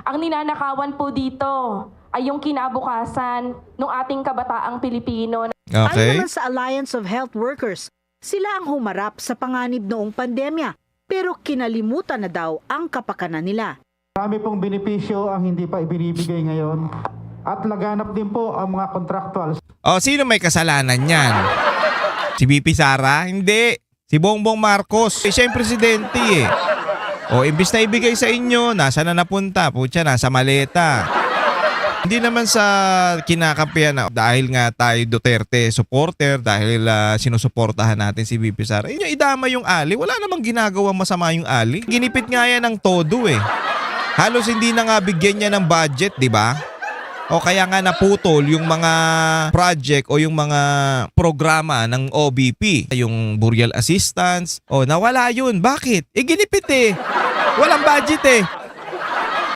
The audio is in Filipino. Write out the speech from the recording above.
Ang ninanakawan po dito ay yung kinabukasan ng ating kabataang Pilipino. Ayon Okay. naman sa Alliance of Health Workers, sila ang humarap sa panganib noong pandemya pero kinalimutan na daw ang kapakanan nila. Marami pong benepisyo ang hindi pa ibinibigay ngayon at laganap din po ang mga contractuals. O, sino may kasalanan yan? Si VP Sara? Hindi. Si Bongbong Marcos. Siya yung presidente eh. O, imbis na ibigay sa inyo, nasa na napunta? Pucha, nasa maleta. Hindi naman sa kinakampihan na dahil nga tayo Duterte supporter, dahil sinusuportahan natin si VP Sara. Inyo idama yung Ali. Wala namang ginagawang masama yung Ali. Ginipit nga yan ng todo eh. Halos hindi na nga bigyan niya ng budget, di ba? O kaya nga naputol yung mga project o yung mga programa ng OBP, yung burial assistance. O nawala yun. Bakit? Ginipit eh. Walang budget eh.